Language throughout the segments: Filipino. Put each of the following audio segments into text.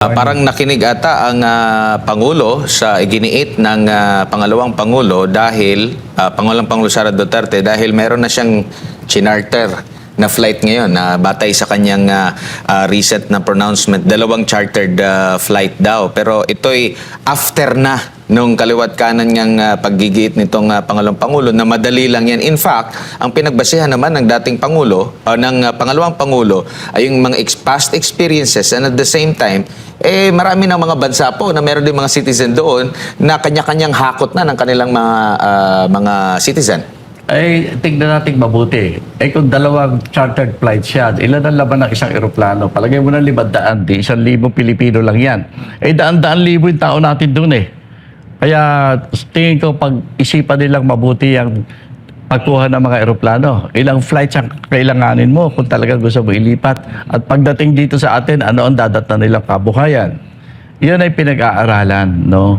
Parang nakinig ata ang Pangulo sa iginiit ng pangalawang Pangulo dahil Pangulong Sara Duterte dahil meron na siyang chinarter na flight ngayon na batay sa kanyang recent na pronouncement, dalawang chartered flight daw. Pero ito'y after na nung kaliwat kanan niyang paggigiit nitong Pangalawang Pangulo na madali lang yan. In fact, ang pinagbasihan naman ng dating Pangulo o ng Pangalawang Pangulo ay yung mga past experiences, and at the same time, marami ng mga bansa po na meron din mga citizen doon na kanya-kanyang hakot na ng kanilang mga citizen. Tignan natin mabuti. Kung dalawang chartered flights yan, ilan ang laban ng isang eroplano? Palagay mo na 500, di 1,000 Pilipino lang yan. Daan-daan libo yung tao natin doon eh. Kaya tingin ko pag-isipan nilang mabuti ang pagkuha ng mga eroplano. Ilang flights ang kailanganin mo kung talagang gusto mo ilipat. At pagdating dito sa atin, ano ang dadatnan nilang kabuhayan? Yan ay pinag-aaralan, no?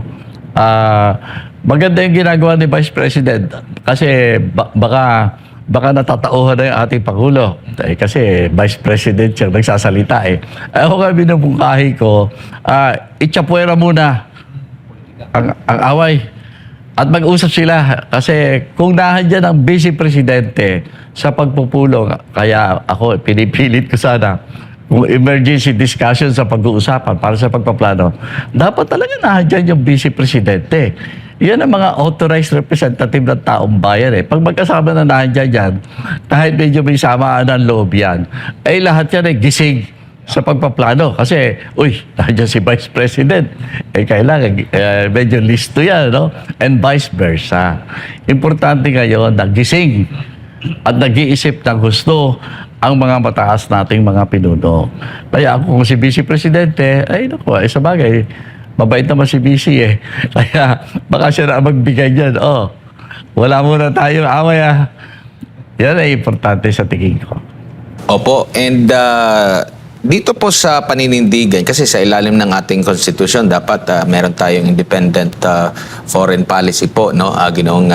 Maganda yung ginagawa ni Vice President kasi baka natatauhan na yung ating Pangulo. Kasi Vice President siyang nagsasalita eh. Ako nga binubungkahi ko, itsapuera muna ang away at mag-usap sila. Kasi kung nahandyan ang Vice Presidente sa pagpupulong, kaya ako pinipilit ko sana kung emergency discussion sa pag-uusapan para sa pagpaplano, dapat talaga nahandyan yung Vice Presidente. Yan ang mga authorized representative ng taong bayan eh. Pag magkasama na nandiyan yan, kahit medyo may samaan ng loob yan, lahat yan ay gising sa pagpaplano. Kasi, nandiyan si Vice President. Kailangan, medyo listo yan, no? And vice versa. Importante ngayon na gising at nag-iisip ng gusto ang mga mataas nating mga pinuno. Kaya ako kung si Vice Presidente, sa bagay, mabait naman si BC eh. Kaya baka siya na magbigay dyan. Wala muna tayong away ah. Yan ay importante sa tingin ko. Opo. And dito po sa paninindigan, kasi sa ilalim ng ating konstitusyon, dapat meron tayong independent foreign policy po, no? Ginoong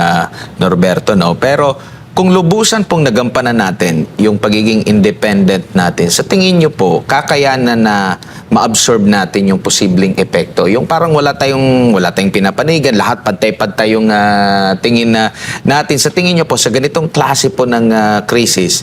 Norberto, no? Pero kung lubusan pong nagampanan natin yung pagiging independent natin, sa tingin nyo po, kakayanan na ma-absorb natin yung posibleng epekto? Yung parang wala tayong pinapanigan, lahat pantay-pantay yung tingin natin. Sa tingin nyo po, sa ganitong klase po ng krisis,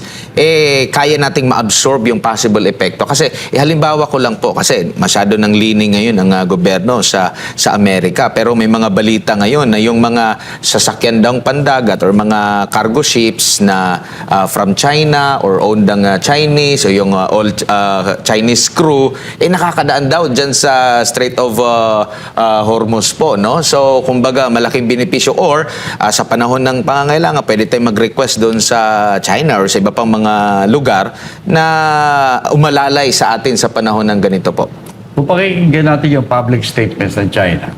kaya nating ma-absorb yung possible epekto? Kasi halimbawa ko lang po, kasi masyado ng leaning ngayon ang gobyerno sa Amerika. Pero may mga balita ngayon na yung mga sasakyan daw pandagat or mga cargo ships na from China or owned ng Chinese o yung all Chinese crew, nakakadaan daw dyan sa Strait of Hormuz po, no? So, kumbaga, malaking benepisyo or sa panahon ng pangangailangan, pwede tayong mag-request doon sa China or sa iba pang mga lugar na umalalay sa atin sa panahon ng ganito po. Kung pakinggan natin yung public statements ng China,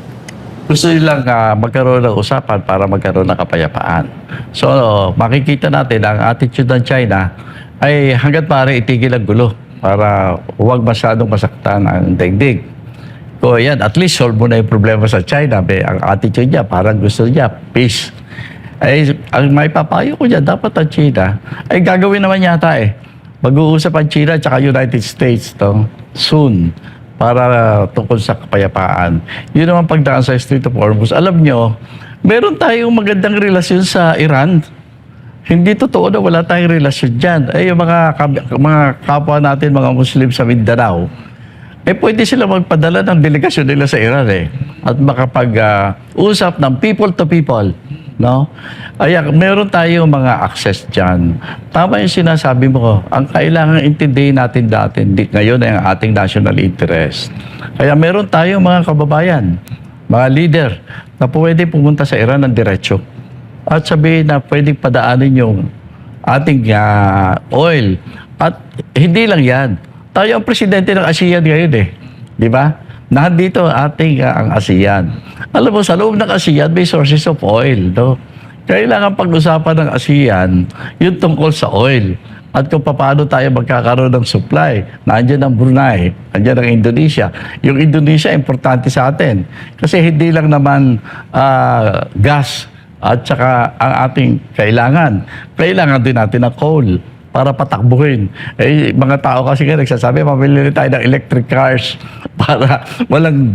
gusto nilang magkaroon ng usapan para magkaroon ng kapayapaan. So, makikita natin ang attitude ng China ay hanggat maaari itigil ang gulo para huwag masyadong masaktan ang daigdig. So, yan, at least solve mo na yung problema sa China. Ang attitude niya, parang gusto niya, peace. Ang may papayo ko dyan, dapat ang China, gagawin naman yata mag-uusap ang China at United States soon para tungkol sa kapayapaan. Yun naman pagdaan sa Strait of Hormuz. Alam nyo, meron tayong magandang relasyon sa Iran. Hindi totoo na wala tayong relasyon dyan. Yung mga kapwa natin, mga Muslim sa Mindanao, pwede sila magpadala ng delegasyon nila sa Iran at makapag-usap ng people to people. No? Meron tayong mga access dyan. Tama yung sinasabi mo. Ang kailangan intindihin natin ngayon ay ang ating national interest. Kaya meron tayong mga kababayan, mga leader, na pwede pumunta sa Iran ng diretso. At sabihin na pwedeng padaanin yung ating oil. At hindi lang yan. Tayo ang presidente ng ASEAN ngayon Di ba? Nandito ang ASEAN. Alam mo, sa loob ng ASEAN may sources of oil. No? Kailangan pag-usapan ng ASEAN yung tungkol sa oil. At kung paano tayo magkakaroon ng supply. Nandiyan ang Brunei, nandiyan ang Indonesia. Yung Indonesia, importante sa atin. Kasi hindi lang naman gas at saka ang ating kailangan. Kailangan din natin ng coal para patakbuhin. Eh, mga tao kasi nga nagsasabi, mamili tayo ng electric cars para walang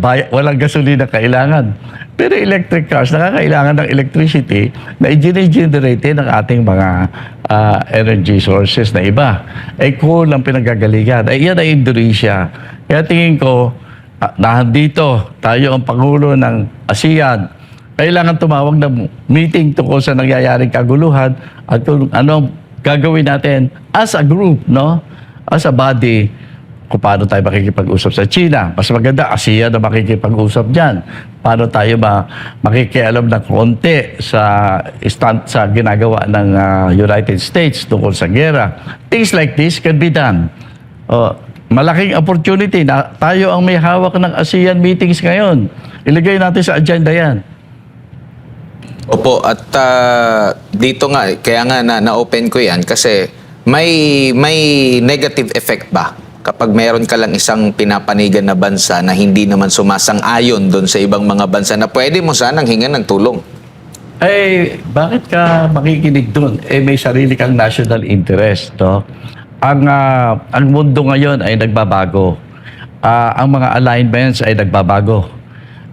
gasolina kailangan. Pero electric cars, nakakailangan ng electricity na i-generate ng ating mga energy sources na iba. Eh, coal ang pinagagalingan. Eh, yan ay Indonesia. Kaya tingin ko, dito tayo ang Pangulo ng ASEAN, kailangan tumawag ng meeting tungkol sa nangyayaring kaguluhan at kung ano gagawin natin as a group, no? As a body, kung paano tayo makikipag-usap sa China. Mas maganda, ASEAN na makikipag-usap dyan. Paano tayo makikialam ng konti sa ginagawa ng United States tungkol sa gera. Things like this can be done. Malaking opportunity na tayo ang may hawak ng ASEAN meetings ngayon. Ilagay natin sa agenda yan. Opo, at dito nga, kaya nga na-open ko yan kasi may negative effect ba kapag mayroon ka lang isang pinapanigan na bansa na hindi naman sumasang-ayon doon sa ibang mga bansa na pwede mo sanang hingan ng tulong? Eh, bakit ka makikinig doon? Eh, may sarili kang national interest, no? Ang mundo ngayon ay nagbabago. Ang mga alignments ay nagbabago.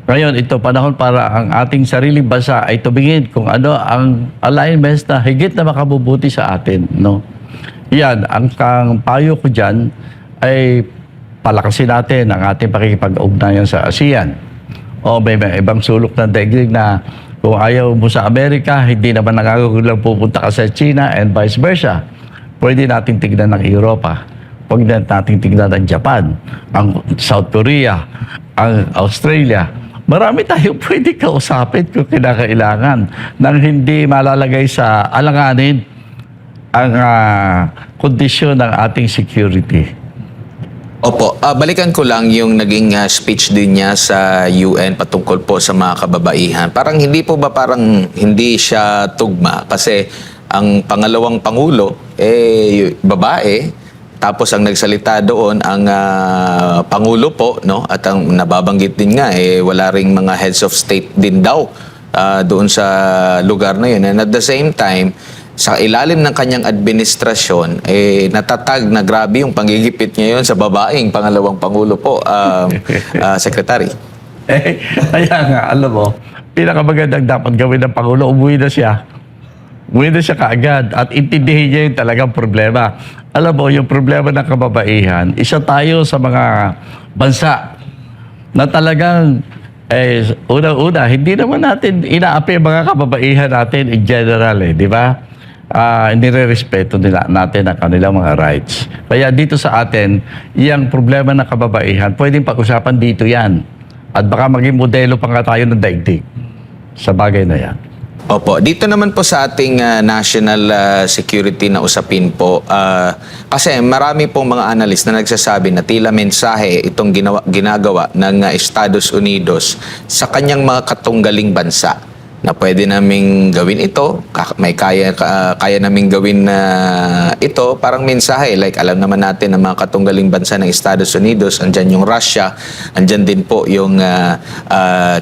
Ngayon, ito panahon para ang ating sariling bansa ay tumingin kung ano ang alignments na higit na makabubuti sa atin, no? Yan, ang payo ko dyan ay palakasin natin ang ating pakikipag-ugnayan sa ASEAN. O may ibang sulok ng daigdig na kung ayaw mo sa Amerika, hindi naman nangangahulugan pupunta ka sa China and vice versa. Pwede natin tignan ng Europa. Pwede natin tignan ng Japan, ang South Korea, ang Australia. Marami tayong pwede kausapin kung kinakailangan nang hindi malalagay sa alanganin ang kondisyon ng ating security. Opo, balikan ko lang yung naging speech din niya sa UN patungkol po sa mga kababaihan. Parang hindi siya tugma kasi ang pangalawang pangulo babae. Tapos ang nagsalita doon ang pangulo po, no? At ang nababanggit din nga wala ring mga heads of state din daw doon sa lugar na yun. And at the same time, sa ilalim ng kanyang administrasyon, natatag na grabe yung panggigipit niya yun sa babaeng pangalawang pangulo po, Secretary. Kaya nga, alam mo, pinakamagandang dapat gawin ng pangulo, umuwi na siya kaagad at intindihin niya yung talagang problema. Alam mo, yung problema ng kababaihan, isa tayo sa mga bansa na talagang, unang-una, hindi naman natin inaapi ang mga kababaihan natin in general, di ba? Nire-respeto natin ang kanilang mga rights. Kaya dito sa atin, yung problema ng kababaihan, pwedeng pag-usapan dito yan. At baka maging modelo pa nga tayo ng daigdig sa bagay na yan. Opo, dito naman po sa ating national security na usapin po, kasi marami pong mga analyst na nagsasabi na tila mensahe itong ginagawa ng Estados Unidos sa kanyang mga katunggaling bansa na pwede naming gawin ito, may kaya naming gawin na ito, parang mensahe, like alam naman natin ng mga katunggaling bansa ng Estados Unidos, andyan yung Russia, andyan din po yung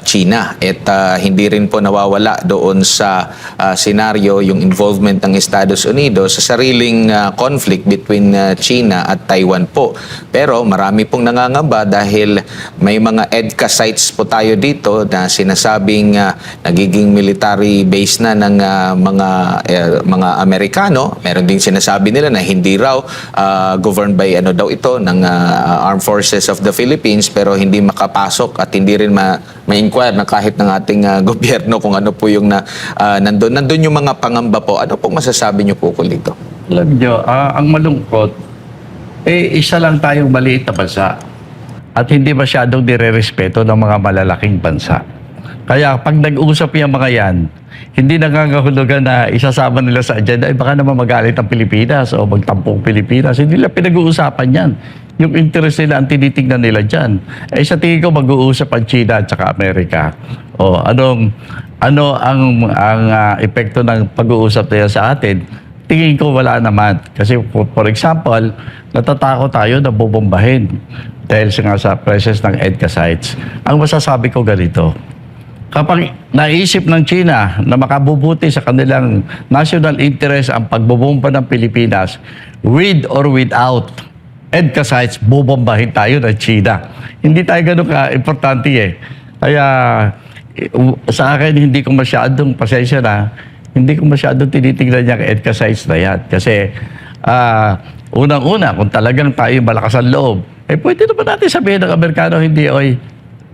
China, at hindi rin po nawawala doon sa senaryo yung involvement ng Estados Unidos sa sariling conflict between China at Taiwan po. Pero marami pong nangangamba dahil may mga EDCA sites po tayo dito na sinasabing nagiging military base na ng mga Amerikano. Meron ding sinasabi nila na hindi raw governed by daw ito ng Armed Forces of the Philippines, pero hindi makapasok at hindi rin ma-inquire na kahit ng ating gobyerno kung ano po yung nandun yung mga pangamba po. Ano pong masasabi niyo po dito? Alam niyo, ang malungkot, isa lang tayong maliit na bansa at hindi masyadong nire-respeto ng mga malalaking bansa. Kaya pag nag-uusap yung mga yan, hindi nangangahulugan na isasama nila sa agenda, baka naman magalit ang Pilipinas o magtampong Pilipinas. Hindi nila pinag-uusapan yan. Yung interest nila ang tinitingnan nila dyan. Sa tingin ko mag-uusap ang China at saka Amerika. Ano ang epekto ng pag-uusap nila sa atin? Tingin ko wala naman. Kasi for example, natatakot tayo na bubombahin dahil sa presence ng EDCA sites. Ang masasabi ko ganito, Kapag naisip ng China na makabubuti sa kanilang national interest ang pagbobomba ng Pilipinas, with or without EDCA sites, bobombahin tayo ng China. Hindi tayo ganun ka-importante eh. Kaya sa akin, hindi ko masyadong, pasensya na, hindi ko masyadong tinitingnan yung EDCA sites na yan. Kasi unang-una, kung talagang tayo malakas ang loob, pwede naman natin sabihin ng Amerikano, hindi,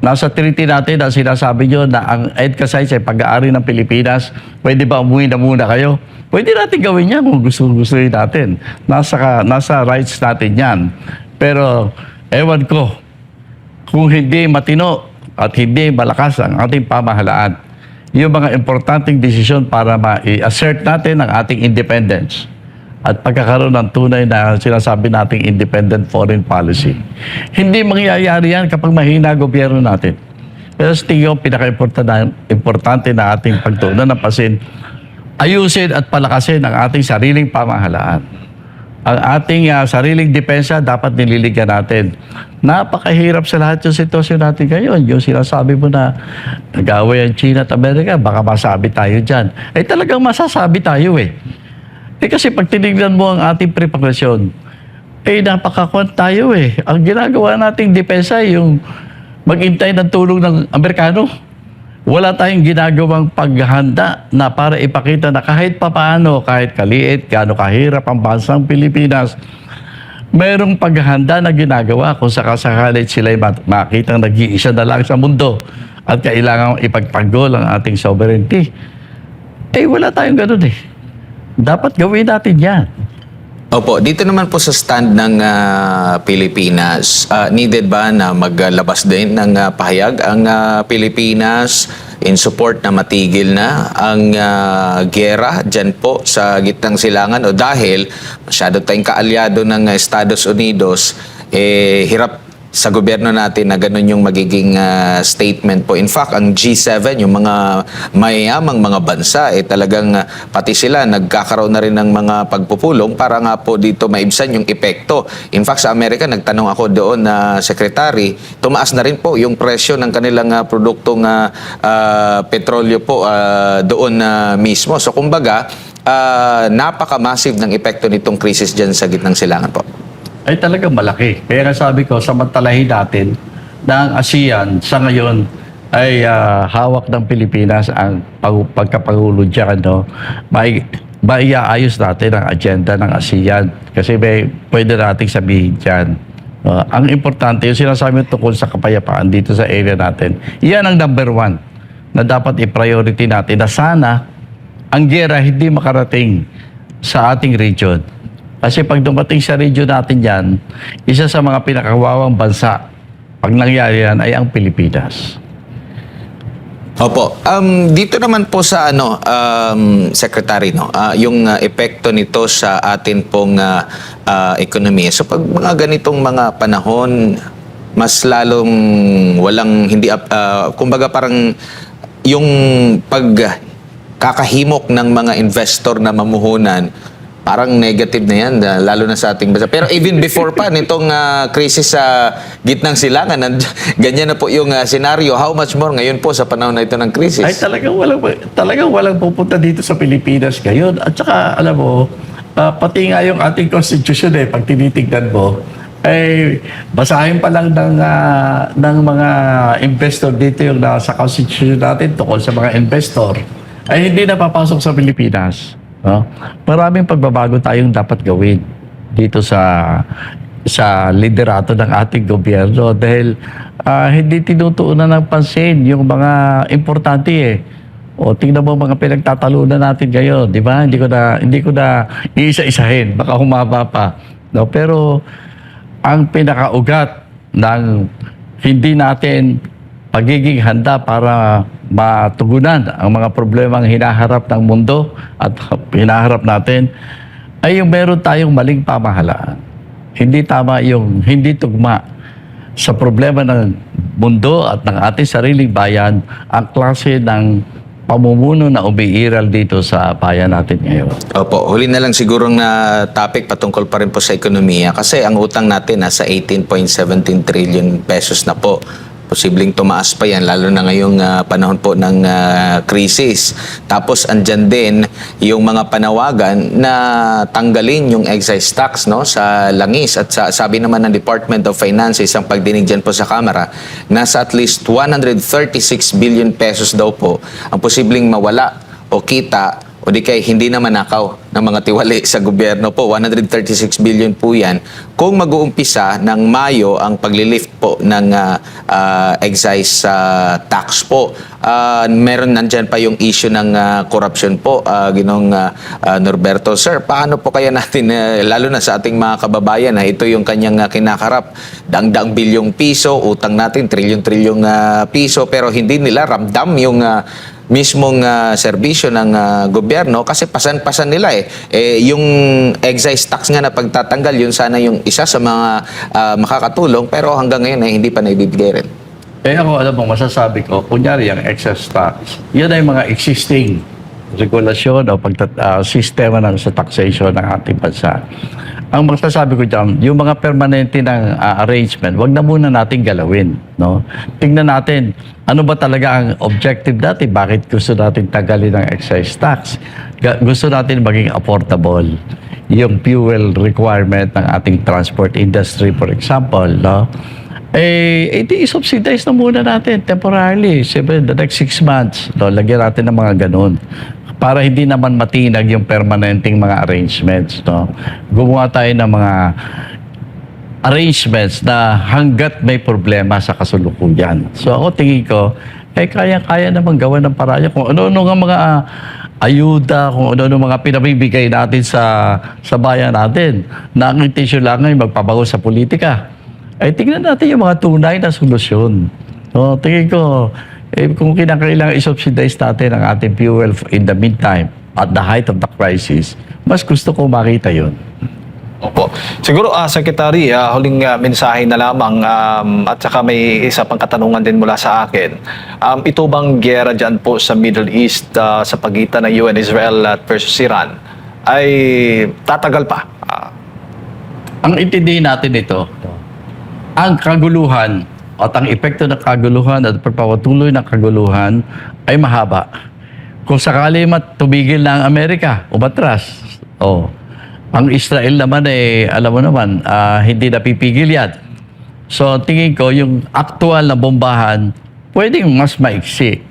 nasa treaty natin na sinasabi nyo na ang EDCA sites ay pag-aari ng Pilipinas, pwede ba umuwi na muna kayo? Pwede natin gawin yan kung gusto-gustuhin natin. Nasa rights natin yan. Pero, ewan ko, kung hindi matino at hindi malakas ang ating pamahalaan, yung mga importanteng desisyon para ma-assert natin ang ating independence at pagkakaroon ng tunay na sinasabi nating independent foreign policy. Hindi mangyayari yan kapag mahina gobyerno natin. Pero sa tingin ko, pinaka-importante na ating pagtuunan ng pasin, ayusin at palakasin ang ating sariling pamahalaan. Ang ating sariling depensa dapat nililigyan natin. Napakahirap sa lahat yung sitwasyon natin ngayon. Yung sinasabi mo na nag-away ang China at Amerika, baka masabi tayo dyan. Talagang masasabi tayo eh. Kasi pag tinignan mo ang ating preparasyon, napakakuan tayo eh. Ang ginagawa nating depensa yung maghintay ng tulong ng Amerikano. Wala tayong ginagawang paghahanda na para ipakita na kahit papaano, kahit kaliit, gaano kahirap ang bansang Pilipinas, mayroong paghahanda na ginagawa kung sakasakalit sila'y makitang nag-iisa na lang sa mundo at kailangan ipagtanggol ang ating sovereignty. Wala tayong ganun eh. Dapat gawin natin yan. Opo, dito naman po sa stand ng Pilipinas, needed ba na maglabas din ng pahayag ang Pilipinas in support na matigil na ang giyera dyan po sa gitnang silangan? O dahil masyado tayong kaalyado ng Estados Unidos, hirap sa gobyerno natin na ganun yung magiging statement po. In fact, ang G7, yung mga mayayamang mga bansa, talagang pati sila nagkakaroon na rin ng mga pagpupulong para nga po dito maibsan yung epekto. In fact, sa Amerika, nagtanong ako doon na secretary, tumaas na rin po yung presyo ng kanilang produktong petrolyo po doon mismo. So, kumbaga, napaka-massive ng epekto nitong krisis dyan sa gitnang silangan po. Talagang malaki. Kaya nga sabi ko, samantalahin natin na ang ASEAN sa ngayon ay hawak ng Pilipinas ang pagkapangulo dyan. Maiaayos natin ang agenda ng ASEAN kasi pwede nating sabihin dyan. Ang importante, yung sinasabi tungkol sa kapayapaan dito sa area natin, yan ang number one na dapat i-priority natin na sana ang giyera hindi makarating sa ating region. Kasi pag dumating sa region natin yan, isa sa mga pinakawawang bansa, pag nangyari yan, ay ang Pilipinas. Opo. Dito naman po sa Secretary, yung epekto nito sa atin pong ekonomiya. So pag mga ganitong mga panahon, mas lalong walang, hindi, kumbaga parang yung pagkakahimok ng mga investor na mamuhunan, parang negative na yan, lalo na sa ating bansa. Pero even before pa nitong krisis sa gitnang silangan, ganyan na po yung senaryo. How much more ngayon po sa panahon na ito ng krisis? Talagang walang pupunta dito sa Pilipinas ngayon. At saka, alam mo, pati nga yung ating constitution pag tinitignan mo, basahin pa lang ng mga investor dito yung nasa constitution natin tungkol sa mga investor, hindi na papasok sa Pilipinas. Maraming pagbabago tayong dapat gawin dito sa liderato ng ating gobyerno dahil hindi tinutuunan ng pansin yung mga importante tingnan mo mga pinagtatalunan natin ngayon, di ba? Hindi ko na iisa-isahin, baka humaba pa. Pero ang pinakaugat ng hindi natin pagiging handa para matugunan ang mga problemang hinaharap ng mundo at hinaharap natin ay yung meron tayong maling pamahalaan. Hindi tama yung hindi tugma sa problema ng mundo at ng ating sariling bayan ang klase ng pamumuno na umiiral dito sa bayan natin ngayon. Opo, huli na lang siguro na topic patungkol pa rin po sa ekonomiya kasi ang utang natin nasa 18.17 trillion pesos na po. posibleng tumaas pa yan, lalo na ngayong panahon po ng krisis. Tapos andyan din yung mga panawagan na tanggalin yung excise tax, no, sa langis. At sabi naman ng Department of Finance, isang pagdinig dyan po sa Kamara, nasa at least 136 billion pesos daw po ang posibleng mawala o kita o di kay hindi na manakaw ng mga tiwali sa gobyerno po. 136 billion po yan kung mag-uumpisa ng Mayo ang paglilift po ng excise tax po. Meron nandyan pa yung issue ng corruption po, Ginoong Norberto. Sir, paano po kaya natin, lalo na sa ating mga kababayan, na ito yung kanyang kinakarap, daang-daang bilyong piso, utang natin, trilyon-trilyong piso, pero hindi nila ramdam yung mismong serbisyo ng gobyerno kasi pasan-pasan nila yung excise tax nga na pagtatanggal, yun sana yung isa sa mga makakatulong, pero hanggang ngayon hindi pa naibibigay rin. Ako, alam mo, masasabi ko, kunyari yung excess tax, yan ay mga existing regulasyon o sistema sa taxation ng ating bansa. Ang masasabi ko dyan, yung mga permanente ng arrangement, wag na muna natin galawin. No? Tingnan natin, ano ba talaga ang objective natin? Bakit gusto natin tagalin ng excise tax? Gusto natin maging affordable yung fuel requirement ng ating transport industry, for example. No? Di subsidize na muna natin temporarily. Siyempre, the next 6 months, no, lagyan natin ng mga ganun para hindi naman matinag yung permanenteng mga arrangements. No? Gumawa tayo ng mga arrangements na hanggat may problema sa kasulukuyan. So ako tingin ko, kaya-kaya naman gawa ng paraya kung ano-ano nga mga ayuda, kung ano-ano mga pinabibigay natin sa bayan natin. Na ang intensyon lang ay magpabago sa politika. Tingnan natin yung mga tunay na solusyon. No, tingin ko, kung kinakailangan i-subsidize natin ang ating fuel in the meantime, at the height of the crisis, mas gusto ko makita yun. Opo. Siguro, Secretary, huling mensahe na lamang at saka may isa pang katanungan din mula sa akin. Ito bang giyera dyan po sa Middle East sa pagitan ng UN, Israel at versus Iran ay tatagal pa? Ang intindihin natin ito, ang kaguluhan at ang epekto ng kaguluhan at pagpapatuloy ng kaguluhan ay mahaba. Kung sakali tumigil na ang Amerika, umatras. Ang Israel naman alam mo naman, hindi napipigil yan. So tingin ko, yung aktual na bombahan, pwedeng mas maiksi.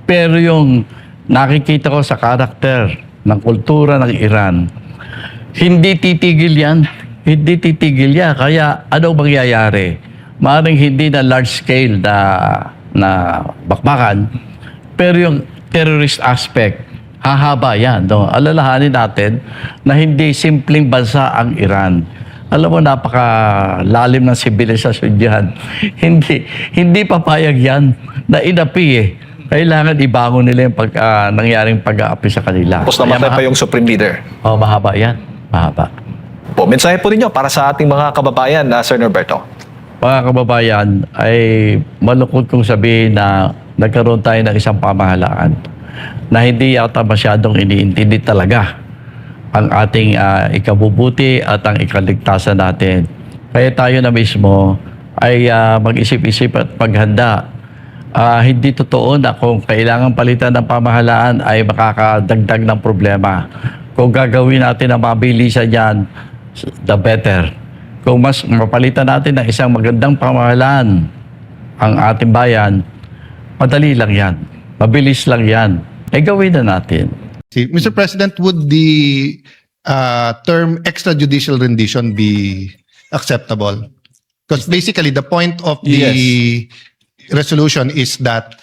Pero yung nakikita ko sa karakter ng kultura ng Iran, hindi titigil yan. Hindi titigil yan. Kaya anong mangyayari? Maaaring hindi na large scale na bakbakan, pero yung terrorist aspect, hahaba yan. No? Alalahanin natin na hindi simpleng bansa ang Iran. Alam mo, napakalalim ng sibilisasyon dyan. Hindi papayag yan na inapi Kailangan ibangon nila yung nangyaring pag-aapi sa kanila. Tapos namatay pa yung Supreme Leader. Mahaba yan. Mahaba. Po, mensahe po ninyo para sa ating mga kababayan, Sir Norberto. Mga kababayan, ay malungkot kong sabihin na nagkaroon tayo ng isang pamahalaan na hindi yata masyadong iniintindi talaga ang ating ikabubuti at ang ikaligtasan natin. Kaya tayo na mismo ay mag-isip-isip at paghanda. Hindi totoo na kung kailangan palitan ng pamahalaan ay makakadagdag ng problema. Kung gagawin natin ang mabilisan yan, the better. Kung mas mapalitan natin ng isang magandang pamahalaan ang ating bayan, madali lang yan. Mabilis lang yan. Gawin na natin. Mr. President, would the term extrajudicial rendition be acceptable? Because basically, the point of the resolution is that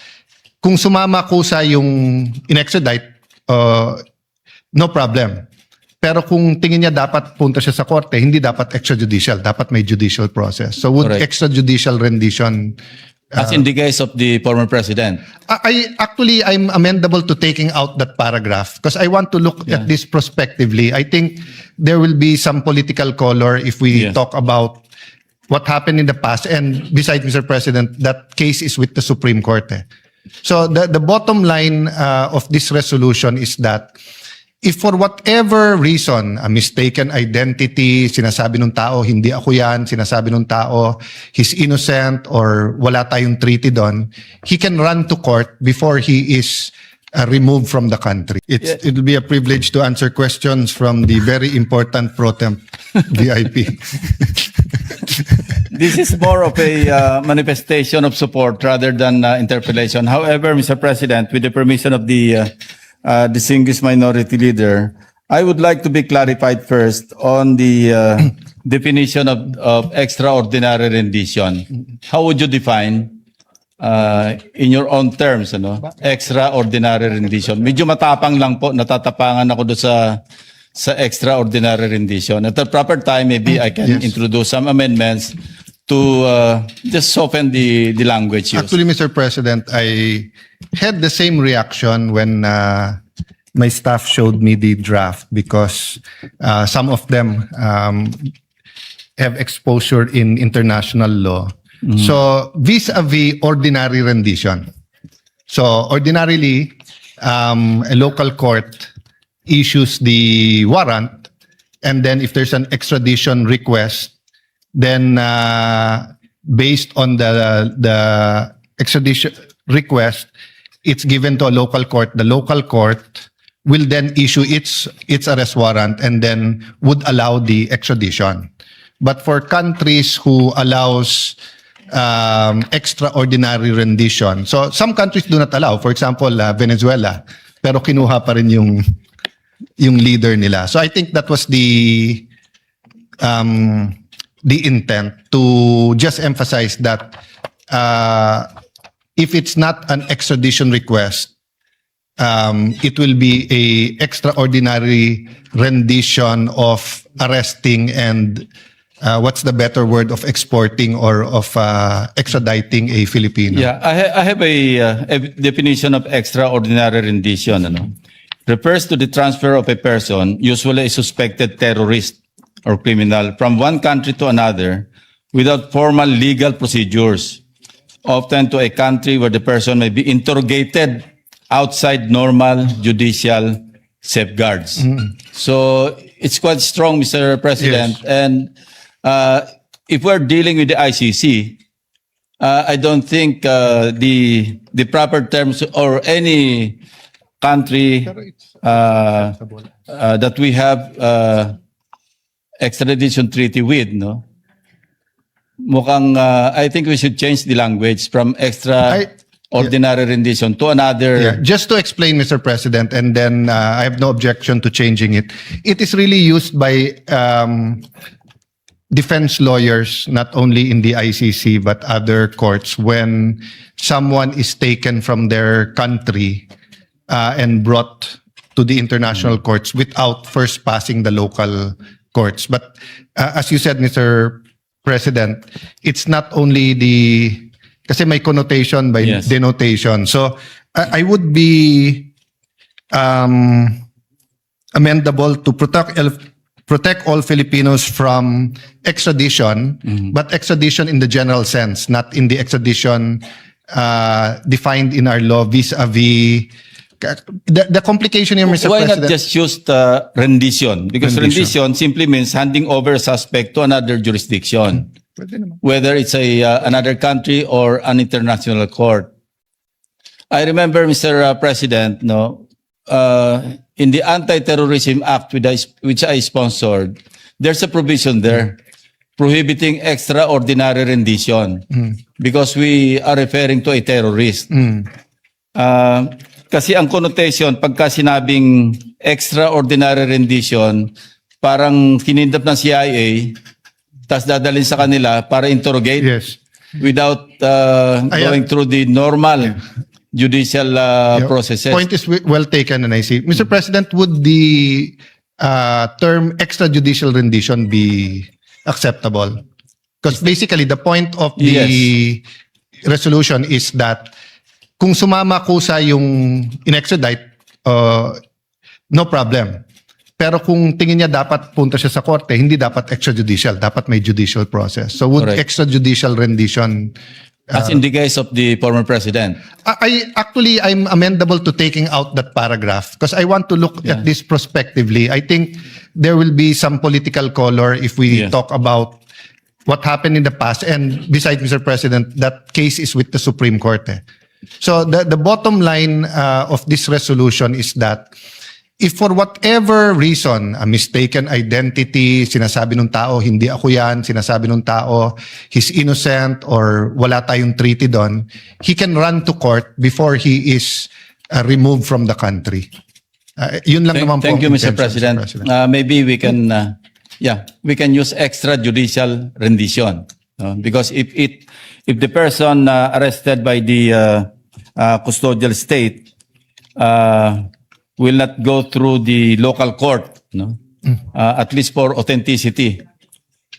kung sumama kusa yung in-extradite, no problem. Pero kung tingin niya dapat punta siya sa korte, hindi dapat extrajudicial. Dapat may judicial process. So would Correct. extrajudicial rendition... As in the case of the former president. I'm amendable to taking out that paragraph because I want to look at this prospectively. I think there will be some political color if we Yes. talk about what happened in the past. And besides, Mr. President, that case is with the Supreme Court. So the bottom line of this resolution is that if for whatever reason, a mistaken identity, sinasabi ng tao, hindi ako yan, sinasabi ng tao, he's innocent or wala tayong treaty doon, he can run to court before he is removed from the country. It'll be a privilege to answer questions from the very important pro temp VIP. This is more of a manifestation of support rather than interpellation. However, Mr. President, with the permission of the distinguished minority leader, I would like to be clarified first on the definition of extraordinary rendition. How would you define in your own terms, extraordinary rendition? Medyo matapang lang po, natatapangan ako doon sa extraordinary rendition. At the proper time, maybe I can introduce some amendments to just soften the language used. Actually, Mr. President, I had the same reaction when my staff showed me the draft because some of them have exposure in international law. So, vis-a-vis ordinary rendition. So, ordinarily, a local court issues the warrant, and then if there's an extradition request, then based on the extradition request, it's given to a local court. The local court will then issue its arrest warrant and then would allow the extradition. But for countries who allows extraordinary rendition, so some countries do not allow. For example, Venezuela, pero kinuha pa rin yung leader nila. So I think that was the intent to just emphasize that if it's not an extradition request, it will be a extraordinary rendition of arresting and what's the better word, of exporting or of extraditing a Filipino. Yeah, I have a definition of extraordinary rendition. Refers to the transfer of a person, usually a suspected terrorist or criminal, from one country to another without formal legal procedures, often to a country where the person may be interrogated outside normal judicial safeguards. So it's quite strong, Mr. President. Yes. And if we're dealing with the ICC, I don't think the proper terms or any country that we have extradition treaty with, mukhang I think we should change the language from extraordinary rendition to another. Yeah, just to explain, Mr. President, and then I have no objection to changing it. It is really used by defense lawyers, not only in the ICC, but other courts, when someone is taken from their country and brought to the international courts without first passing the local courts. But as you said, Mr. President, it's not only kasi may connotation by Yes. denotation. So I would be amendable to protect all Filipinos from extradition, but extradition in the general sense, not in the extradition defined in our law vis-a-vis. The complication here, Mr. Why President. not just use the rendition? Because rendition simply means handing over a suspect to another jurisdiction, whether it's another country or an international court. I remember, Mr. President, in the Anti-Terrorism Act which I sponsored, there's a provision there prohibiting extraordinary rendition because we are referring to a terrorist. Kasi ang connotation, pagka sinabing extraordinary rendition, parang kinindap ng CIA, tas dadalhin sa kanila para interrogate Yes. without going through the normal judicial processes. Point is well taken, and I see. Mr. President, would the term extrajudicial rendition be acceptable? Because basically, the point of the resolution is that kung sumama kusa yung in-extradite, no problem. Pero kung tingin niya dapat punta siya sa korte, hindi dapat extrajudicial, dapat may judicial process. So would Correct. extrajudicial rendition As in the case of the former president. I'm amendable to taking out that paragraph because I want to look at this prospectively. I think there will be some political color if we Yes. talk about what happened in the past. And besides, Mr. President, that case is with the Supreme Court. So the bottom line of this resolution is that if for whatever reason, a mistaken identity, sinasabi ng tao, hindi ako yan, sinasabi ng tao, he's innocent or wala tayong treaty doon, he can run to court before he is removed from the country. Yun lang naman po Thank ang you, Mr. intention, President. Maybe we can, we can use extrajudicial rendition. Because if the person arrested by the custodial state will not go through the local court, at least for authenticity.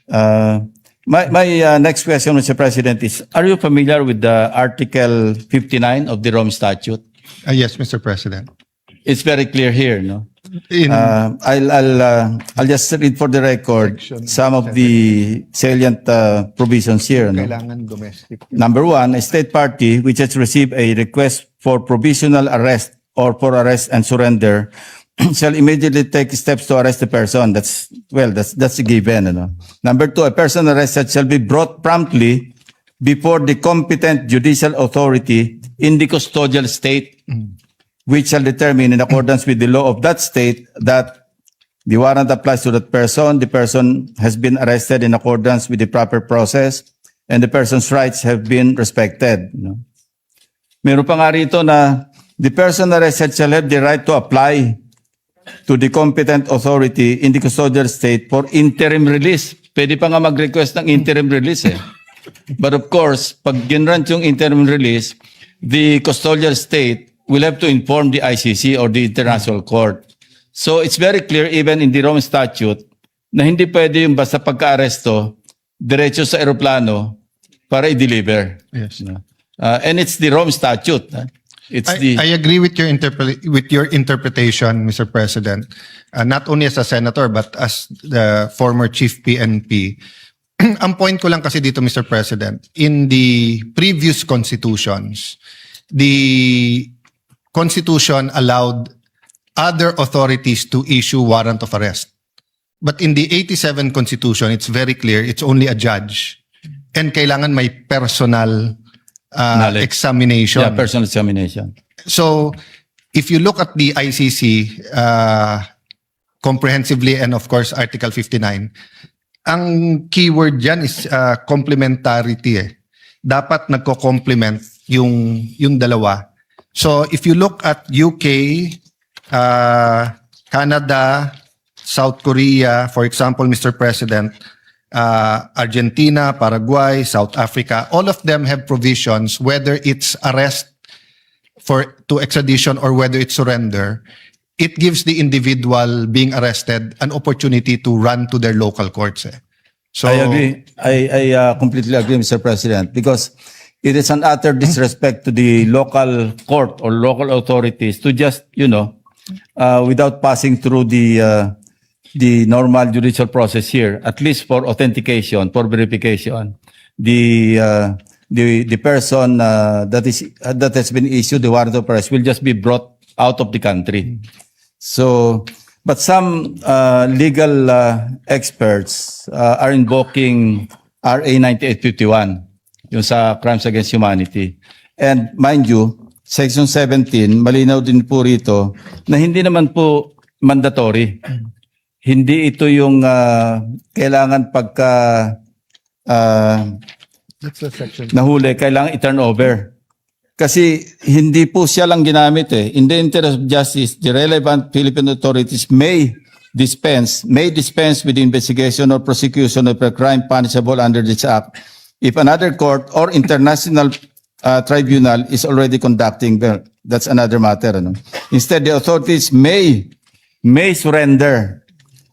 My next question, Mr. President, is: are you familiar with the Article 59 of the Rome Statute? Yes, Mr. President. It's very clear here, no? In, I'll just read for the record some of the salient provisions here. No? kailangan domestic. Number one, a state party which has received a request for provisional arrest or for arrest and surrender shall immediately take steps to arrest the person. That's a given. No? Number two, a person arrested shall be brought promptly before the competent judicial authority in the custodial state, which shall determine in accordance with the law of that state that the warrant applies to that person, the person has been arrested in accordance with the proper process, and the person's rights have been respected. No? Meron pa nga rito na the person arrested shall have the right to apply to the competent authority in the custodial state for interim release. Pwede pa nga mag-request ng interim release eh. But of course, pag ginrant yung interim release, the custodial state will have to inform the ICC or the International Court. So it's very clear even in the Rome Statute na hindi pwede yung basta pagka-aresto, diretso sa aeroplano para i-deliver. Yes. And it's the Rome Statute. It's I agree with your interpretation, Mr. President. Not only as a senator but as the former chief PNP. Ang point ko lang kasi dito, Mr. President, in the previous constitutions, the Constitution allowed other authorities to issue warrant of arrest. But in the 87 Constitution, it's very clear, it's only a judge. And kailangan may personal Knowledge. examination. Yeah, personal examination. So, if you look at the ICC comprehensively and of course Article 59, ang keyword dyan is complementarity eh. Dapat nagko-complement yung dalawa. So, if you look at UK, Canada, South Korea, for example, Mr. President, Argentina, Paraguay, South Africa, all of them have provisions, whether it's arrest to extradition or whether it's surrender, it gives the individual being arrested an opportunity to run to their local courts. So, I agree. I completely agree, Mr. President, because it is an utter disrespect to the local court or local authorities to just, without passing through the normal judicial process here, at least for authentication, for verification, the person that has been issued the warrant of arrest will just be brought out of the country. So, but some legal experts are invoking RA 9851, yung sa Crimes Against Humanity. And mind you, Section 17, malinaw din po rito na hindi naman po mandatory. Hindi ito yung kailangan pagka nahuli, kailangan i-turn over. Kasi hindi po siya lang ginamit eh. In the interest of justice, the relevant Philippine authorities may dispense with the investigation or prosecution of a crime punishable under this act if another court or international tribunal is already conducting. Well, that's another matter. Ano? Instead, the authorities may surrender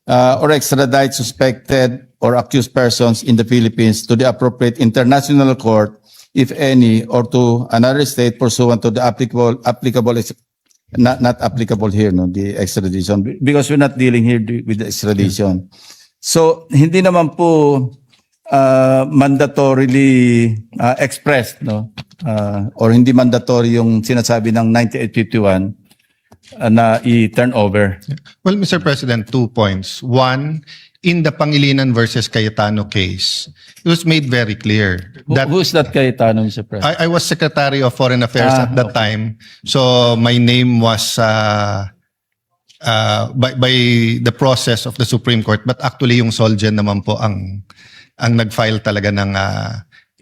or extradite suspected or accused persons in the Philippines to the appropriate international court, if any, or to another state pursuant to the applicable, not applicable here, no, the extradition, because we're not dealing here with the extradition. So, hindi naman po mandatorily expressed, no? Or hindi mandatory yung sinasabi ng 9851 na i-turn over. Well, Mr. President, 2 points. One, in the Pangilinan versus Cayetano case, it was made very clear that Who's that Cayetano, Mr. President? I was Secretary of Foreign Affairs at that time. So my name was by the process of the Supreme Court, but actually yung Solgen naman po ang nag-file talaga ng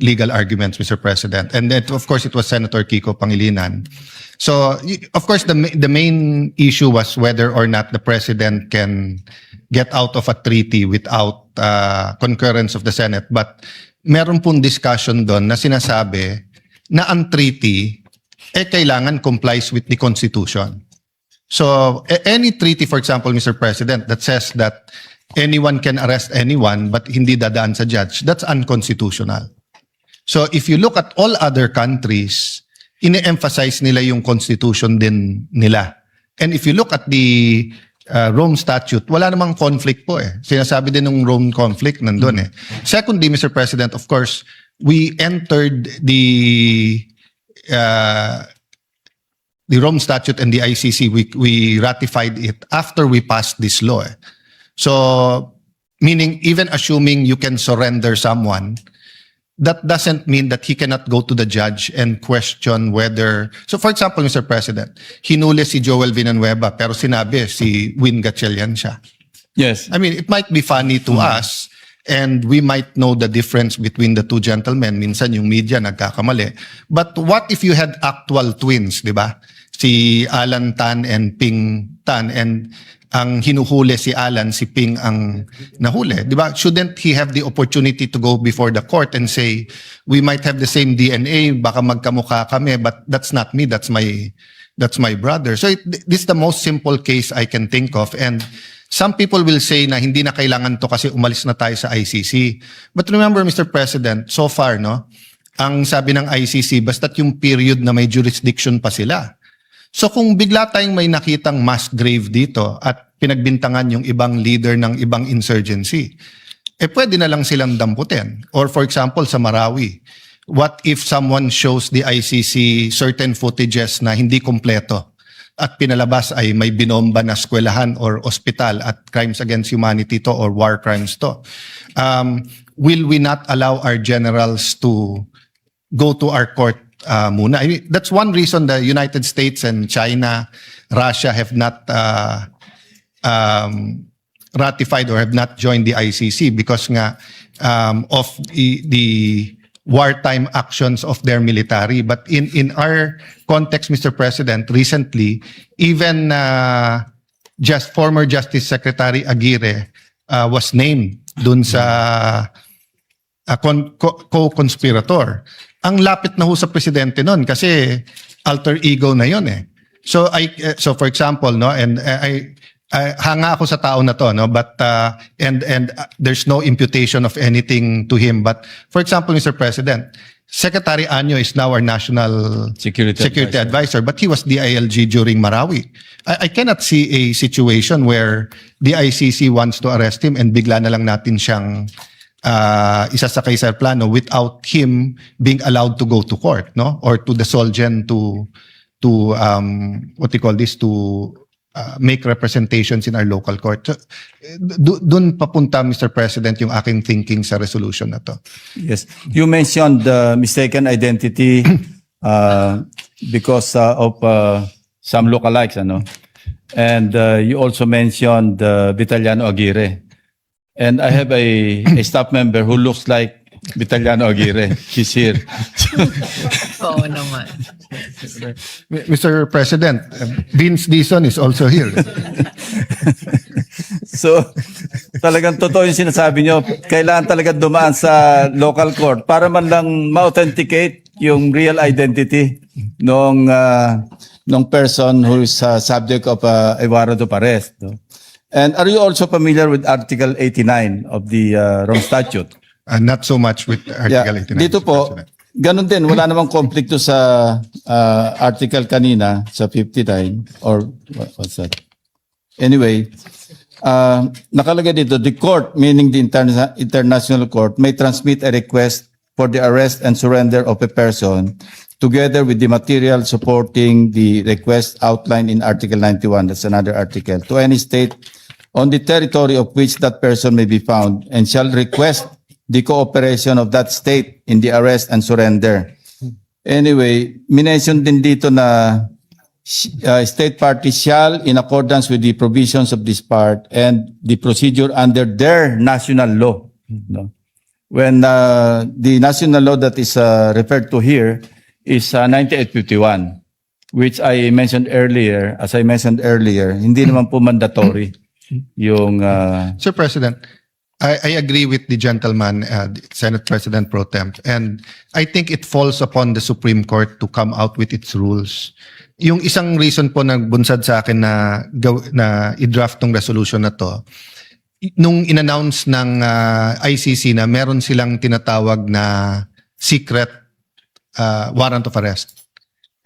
legal arguments, Mr. President. And then, of course, it was Senator Kiko Pangilinan. So, of course, the main issue was whether or not the President can get out of a treaty without concurrence of the Senate. But meron pong discussion doon na sinasabi na ang treaty kailangan complies with the Constitution. So, any treaty, for example, Mr. President, that says that anyone can arrest anyone but hindi dadaan sa judge, that's unconstitutional. So, if you look at all other countries, ine-emphasize nila yung constitution din nila. And if you look at the Rome Statute, wala namang conflict po eh. Sinasabi din ng Rome conflict nandun eh. Secondly, Mr. President, of course, we entered the Rome Statute and the ICC, we ratified it after we passed this law. Eh. So, meaning even assuming you can surrender someone, that doesn't mean that he cannot go to the judge and question whether... So for example, Mr. President, hinuli si Joel Villanueva pero sinabi si Win Gatchalian siya. Yes. I mean, it might be funny to us and we might know the difference between the two gentlemen. Minsan yung media nagkakamali. But what if you had actual twins, di ba? Si Alan Tan and Ping Tan, and ang hinuhuli si Alan, si Ping ang nahuli. Di ba? Shouldn't he have the opportunity to go before the court and say, we might have the same DNA, baka magkamukha kami, but that's not me, that's my brother. So this is the most simple case I can think of. And some people will say na hindi na kailangan to kasi umalis na tayo sa ICC. But remember, Mr. President, so far, no, ang sabi ng ICC, basta't yung period na may jurisdiction pa sila. So kung bigla tayong may nakitang mass grave dito at pinagbintangan yung ibang leader ng ibang insurgency, pwede na lang silang damputin. Or for example, sa Marawi, what if someone shows the ICC certain footages na hindi kompleto at pinalabas ay may binomba na eskwelahan or ospital at crimes against humanity to or war crimes to? Will we not allow our generals to go to our court muna? I mean, that's one reason the United States and China, Russia have not ratified or have not joined the ICC because nga of the wartime actions of their military. But in our context, Mr. President, recently, even just former Justice Secretary Aguirre was named dun sa co-conspirator. Ang lapit na ho sa presidente nun kasi alter ego na yon eh. So for example, no, and I hanga ako sa tao na to, no, but and there's no imputation of anything to him, but for example, Mr. President, Secretary Anyo is now our national Security advisor, but he was DILG during Marawi. I cannot see a situation where the ICC wants to arrest him and bigla na lang natin siyang isasakay sa plano without him being allowed to go to court, no, or to the Solgen to what you call this, to make representations in our local court. So, dun papunta, Mr. President, yung aking thinking sa resolution na to. Yes. You mentioned mistaken identity because of some lookalikes, ano? And you also mentioned Vitaliano Aguirre. And I have a staff member who looks like Vitaliano Aguirre. She's here. Oo naman. Mr. President, Vince Dizon is also here. So, talagang totoo yung sinasabi nyo. Kailangan talaga dumaan sa local court para man lang ma-authenticate yung real identity ng person who is subject of a warrant of arrest. No? And are you also familiar with Article 89 of the Rome Statute? Not so much with Article 89. Dito Mr. po, President. ganun din. Wala namang konflikto sa article kanina, sa 59, or what's that? Anyway, nakalagay dito, the court, meaning the international court, may transmit a request for the arrest and surrender of a person together with the material supporting the request outlined in Article 91, that's another article, to any state on the territory of which that person may be found, and shall request the cooperation of that state in the arrest and surrender. Anyway, minention din dito na state parties shall, in accordance with the provisions of this part and the procedure under their national law. No? When the national law that is referred to here is 9851, which I mentioned earlier, as I mentioned earlier, hindi naman po mandatory yung... Sir President, I agree with the gentleman, Senate President Pro Tem, and I think it falls upon the Supreme Court to come out with its rules. Yung isang reason po nagbunsad sa akin na i-draft tong resolution na to, nung in-announce ng ICC na meron silang tinatawag na secret warrant of arrest.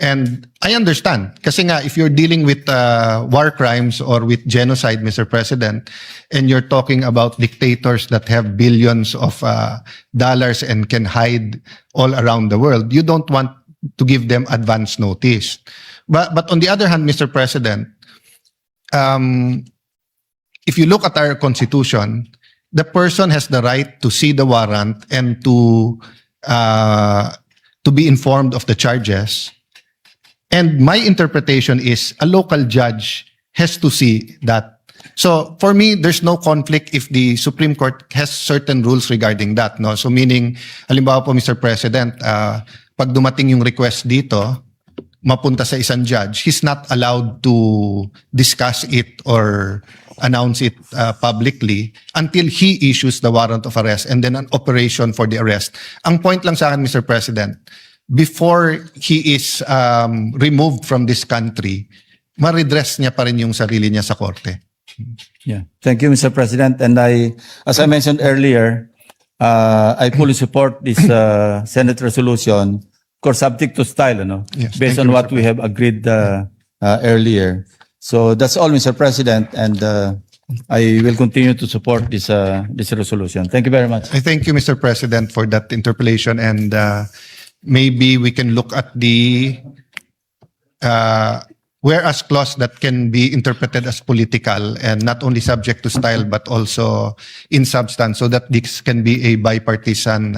And I understand, kasi nga if you're dealing with war crimes or with genocide, Mr. President, and you're talking about dictators that have billions of dollars and can hide all around the world, you don't want to give them advance notice. But on the other hand, Mr. President, if you look at our Constitution, the person has the right to see the warrant and to be informed of the charges. And my interpretation is a local judge has to see that. So for me, there's no conflict if the Supreme Court has certain rules regarding that. No? So meaning, halimbawa po, Mr. President, pag dumating yung request dito, mapunta sa isang judge, he's not allowed to discuss it or announce it publicly until he issues the warrant of arrest and then an operation for the arrest. Ang point lang sa akin, Mr. President, before he is removed from this country, ma-redress niya pa rin yung sarili niya sa korte. Yeah. Thank you, Mr. President. And as I mentioned earlier, I fully support this Senate resolution, of course, subject to style, Yes, based thank on you, what Mr. we have agreed earlier. So that's all, Mr. President, and I will continue to support this resolution. Thank you very much. I thank you, Mr. President, for that interpellation, and maybe we can look at the whereas clause that can be interpreted as political and not only subject to style but also in substance, so that this can be a bipartisan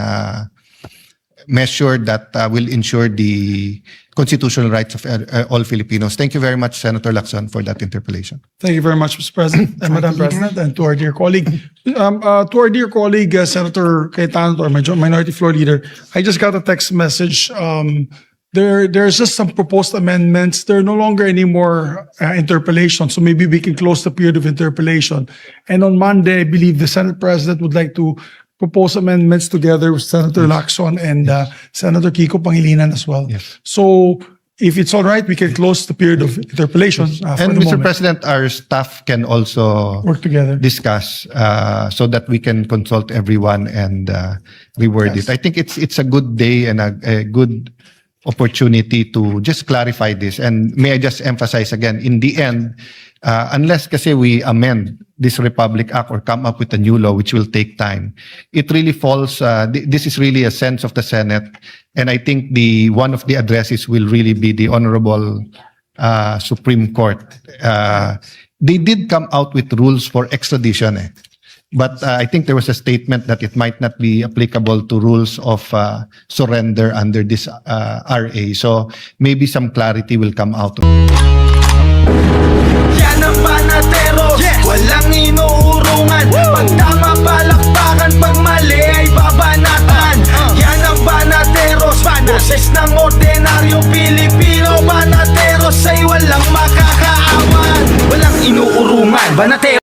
measure that will ensure the constitutional rights of all Filipinos. Thank you very much, Senator Lacson, for that interpellation. Thank you very much, Mr. President and Madam President, and to our dear colleague. Senator Cayetano, our Minority Floor Leader, I just got a text message. There's just some proposed amendments. There are no longer any more interpellations, so maybe we can close the period of interpellation. And on Monday, I believe the Senate President would like to propose amendments together with Senator Lacson and Senator Kiko Pangilinan as well. Yes. So if it's all right, we can close the period of interpellation. For And the Mr. moment. President, our staff can also Work together. discuss so that we can consult everyone and reword it. I think it's a good day and a good opportunity to just clarify this. And may I just emphasize again, in the end, unless kasi we amend this Republic Act or come up with a new law, which will take time, it really falls, this is really a sense of the Senate. And I think one of the addresses will really be the Honorable Supreme Court. They did come out with rules for extradition. But I think there was a statement that it might not be applicable to rules of surrender under this RA. So maybe some clarity will come out of it. Yan ang banatero, walang inuurungan. Pag tama palakpakan, pag mali ay babanatan. Yan ang banateros, boses ng ordinaryong Pilipino. Banateros ay walang makakaawan, walang inuurungan. Banatero